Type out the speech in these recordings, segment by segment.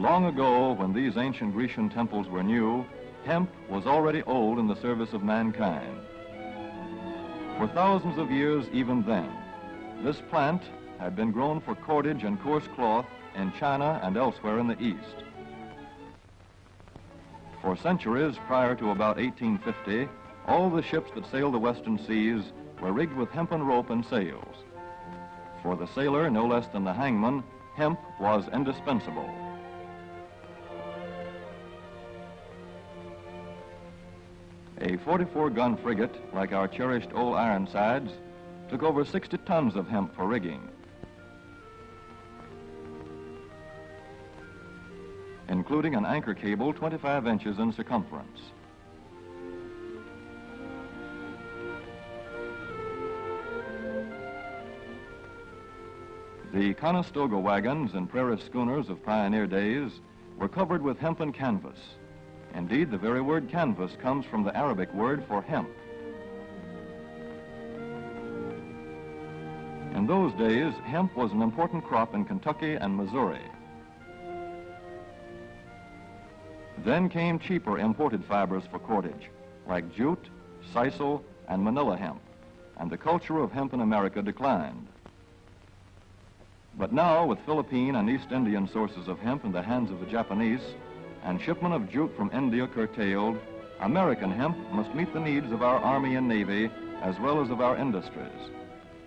Long ago, when these ancient Grecian temples were new, hemp was already old in the service of mankind. For thousands of years even then, this plant had been grown for cordage and coarse cloth in China and elsewhere in the East. For centuries prior to about 1850, all the ships that sailed the western seas were rigged with hempen rope and sails. For the sailor, no less than the hangman, hemp was indispensable. A 44-gun frigate, like our cherished old Ironsides, took over 60 tons of hemp for rigging, including an anchor cable 25 inches in circumference. The Conestoga wagons and prairie schooners of pioneer days were covered with hempen canvas. Indeed, the very word canvas comes from the Arabic word for hemp. In those days, hemp was an important crop in Kentucky and Missouri. Then came cheaper imported fibers for cordage, like jute, sisal, and manila hemp, and the culture of hemp in America declined. But now, with Philippine and East Indian sources of hemp in the hands of the Japanese, and shipment of jute from India curtailed, American hemp must meet the needs of our Army and Navy as well as of our industries.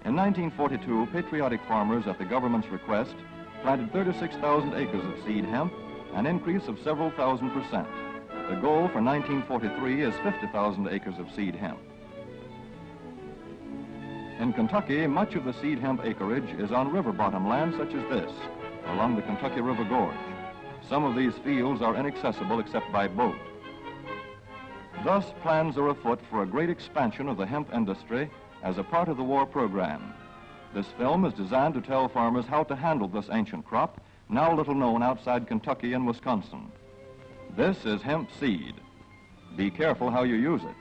In 1942, patriotic farmers, at the government's request, planted 36,000 acres of seed hemp, an increase of several thousand%. The goal for 1943 is 50,000 acres of seed hemp. In Kentucky, much of the seed hemp acreage is on river bottom land such as this, along the Kentucky River Gorge. Some of these fields are inaccessible except by boat. Thus, plans are afoot for a great expansion of the hemp industry as a part of the war program. This film is designed to tell farmers how to handle this ancient crop, now little known outside Kentucky and Wisconsin. This is hemp seed. Be careful how you use it.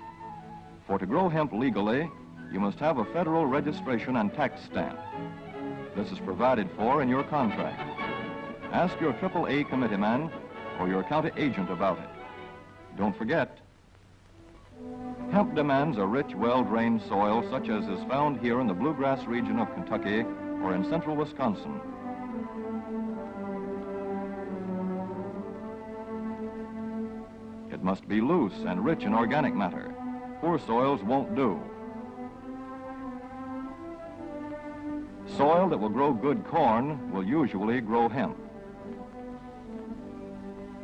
For to grow hemp legally, you must have a federal registration and tax stamp. This is provided for in your contract. Ask your AAA committeeman or your county agent about it. Don't forget, hemp demands a rich, well-drained soil such as is found here in the bluegrass region of Kentucky or in central Wisconsin. It must be loose and rich in organic matter. Poor soils won't do. Soil that will grow good corn will usually grow hemp.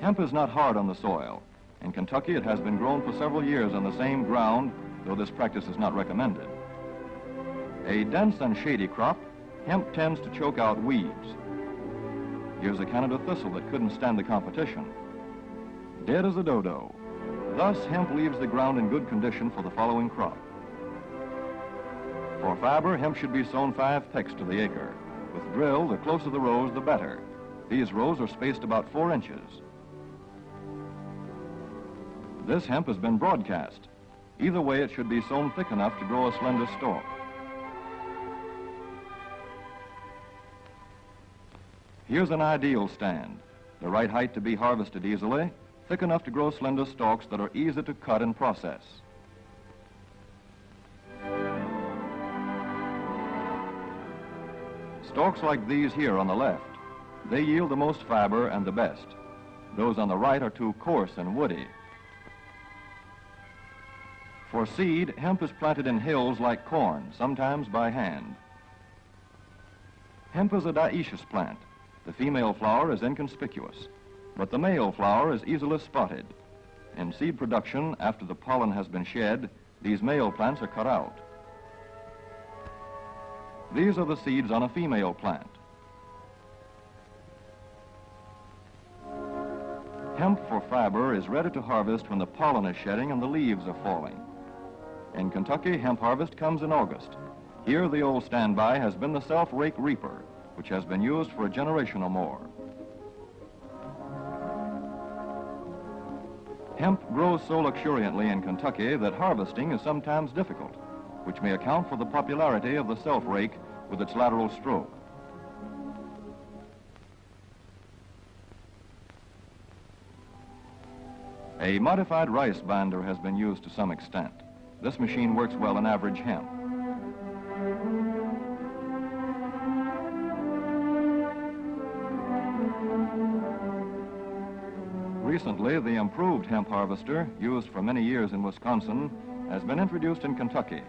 Hemp is not hard on the soil. In Kentucky, it has been grown for several years on the same ground, though this practice is not recommended. A dense and shady crop, hemp tends to choke out weeds. Here's a Canada thistle that couldn't stand the competition. Dead as a dodo. Thus, hemp leaves the ground in good condition for the following crop. For fiber, hemp should be sown 5 pecks to the acre. With drill, the closer the rows, the better. These rows are spaced about 4 inches. This hemp has been broadcast. Either way, it should be sown thick enough to grow a slender stalk. Here's an ideal stand. The right height to be harvested easily, thick enough to grow slender stalks that are easy to cut and process. Stalks like these here on the left, they yield the most fiber and the best. Those on the right are too coarse and woody. For seed, hemp is planted in hills like corn, sometimes by hand. Hemp is a dioecious plant. The female flower is inconspicuous, but the male flower is easily spotted. In seed production, after the pollen has been shed, these male plants are cut out. These are the seeds on a female plant. Hemp for fiber is ready to harvest when the pollen is shedding and the leaves are falling. In Kentucky, hemp harvest comes in August. Here, the old standby has been the self-rake reaper, which has been used for a generation or more. Hemp grows so luxuriantly in Kentucky that harvesting is sometimes difficult, which may account for the popularity of the self-rake with its lateral stroke. A modified rice binder has been used to some extent. This machine works well in average hemp. Recently, the improved hemp harvester, used for many years in Wisconsin, has been introduced in Kentucky.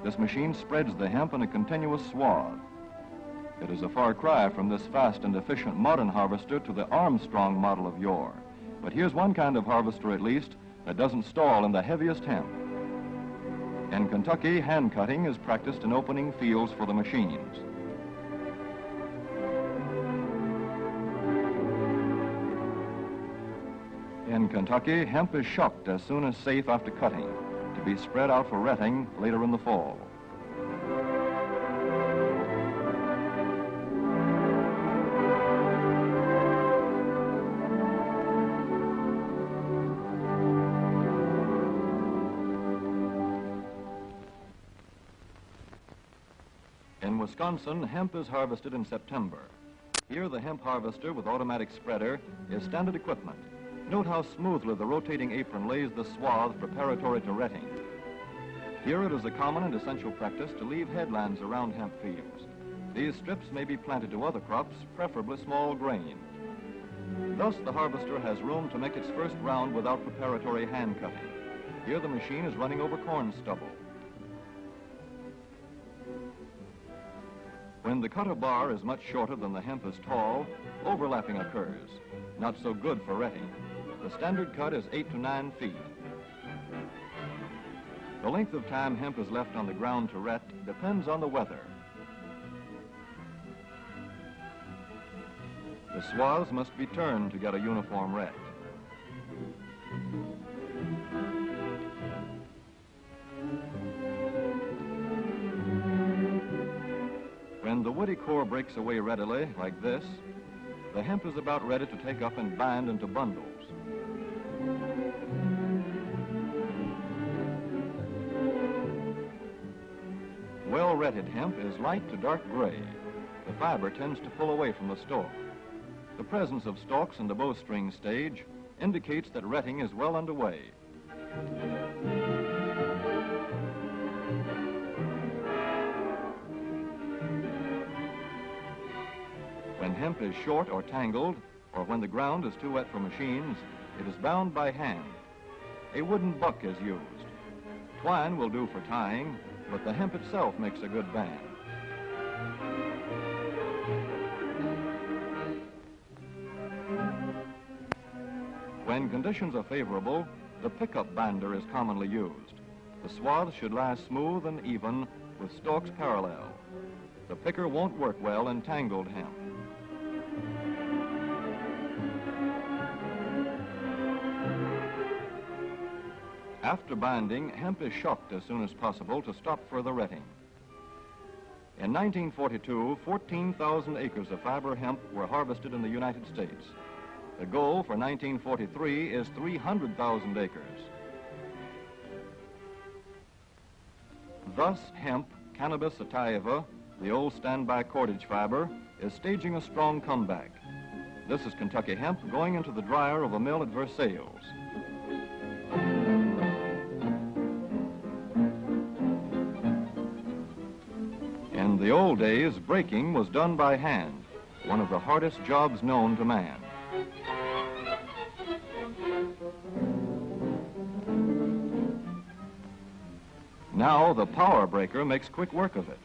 This machine spreads the hemp in a continuous swath. It is a far cry from this fast and efficient modern harvester to the Armstrong model of yore. But here's one kind of harvester, at least, that doesn't stall in the heaviest hemp. In Kentucky, hand cutting is practiced in opening fields for the machines. In Kentucky, hemp is shucked as soon as safe after cutting, to be spread out for retting later in the fall. In Wisconsin, hemp is harvested in September. Here, the hemp harvester with automatic spreader is standard equipment. Note how smoothly the rotating apron lays the swath preparatory to retting. Here it is a common and essential practice to leave headlands around hemp fields. These strips may be planted to other crops, preferably small grain. Thus, the harvester has room to make its first round without preparatory hand cutting. Here the machine is running over corn stubble. When the cutter bar is much shorter than the hemp is tall, overlapping occurs. Not so good for retting. The standard cut is 8 to 9 feet. The length of time hemp is left on the ground to ret depends on the weather. The swaths must be turned to get a uniform ret. When the woody core breaks away readily, like this, the hemp is about ready to take up and bind into bundles. Well-retted hemp is light to dark gray. The fiber tends to pull away from the stalk. The presence of stalks in the bowstring stage indicates that retting is well underway. When hemp is short or tangled, or when the ground is too wet for machines, it is bound by hand. A wooden buck is used. Twine will do for tying, but the hemp itself makes a good band. When conditions are favorable, the pickup binder is commonly used. The swaths should lie smooth and even with stalks parallel. The picker won't work well in tangled hemp. After binding, hemp is shucked as soon as possible to stop further retting. In 1942, 14,000 acres of fiber hemp were harvested in the United States. The goal for 1943 is 300,000 acres. Thus, hemp, Cannabis sativa, the old standby cordage fiber, is staging a strong comeback. This is Kentucky hemp going into the dryer of a mill at Versailles. In the old days, breaking was done by hand, one of the hardest jobs known to man. Now the power breaker makes quick work of it.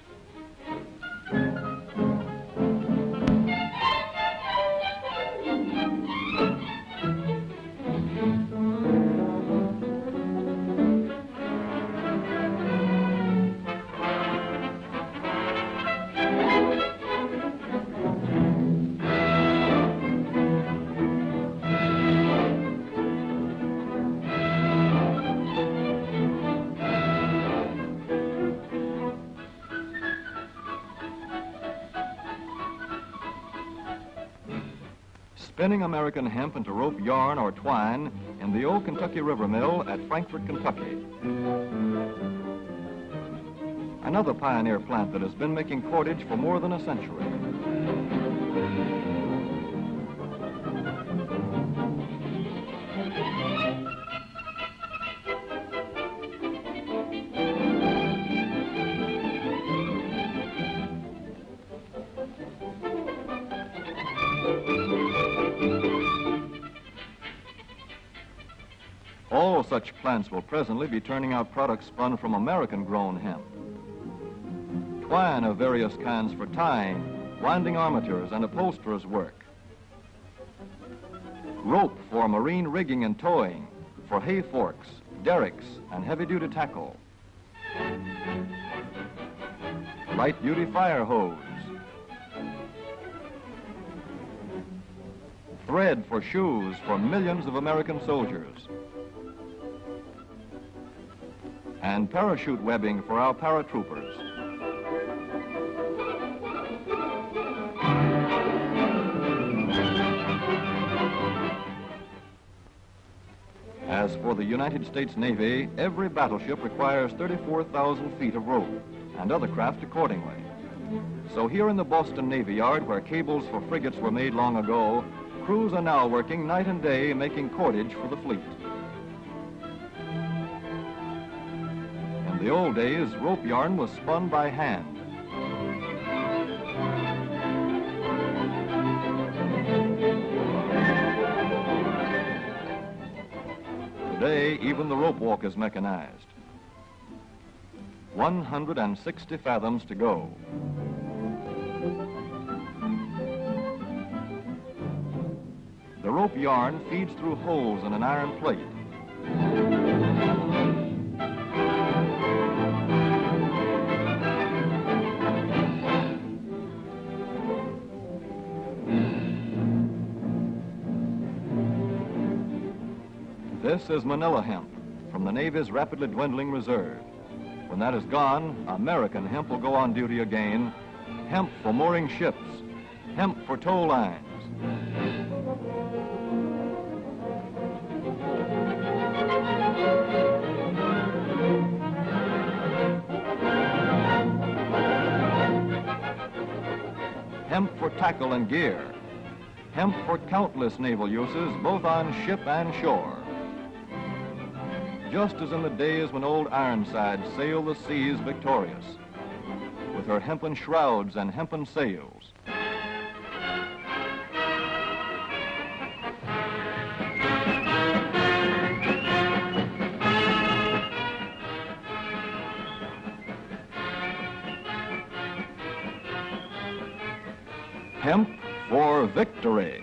Spinning American hemp into rope yarn or twine in the old Kentucky River Mill at Frankfort, Kentucky. Another pioneer plant that has been making cordage for more than a century. All such plants will presently be turning out products spun from American-grown hemp. Twine of various kinds for tying, winding armatures, and upholsterers' work. Rope for marine rigging and towing, for hay forks, derricks, and heavy-duty tackle. Light-duty fire hose. Thread for shoes for millions of American soldiers. And parachute webbing for our paratroopers. As for the United States Navy, every battleship requires 34,000 feet of rope, and other craft accordingly. So here in the Boston Navy Yard, where cables for frigates were made long ago, crews are now working night and day making cordage for the fleet. In the old days, rope yarn was spun by hand. Today, even the rope walk is mechanized. 160 fathoms to go. The rope yarn feeds through holes in an iron plate. This is Manila hemp from the Navy's rapidly dwindling reserve. When that is gone, American hemp will go on duty again. Hemp for mooring ships, hemp for tow lines. Hemp for tackle and gear. Hemp for countless naval uses, both on ship and shore. Just as in the days when old Ironside sailed the seas victorious, with her hempen shrouds and hempen sails. Hemp for victory.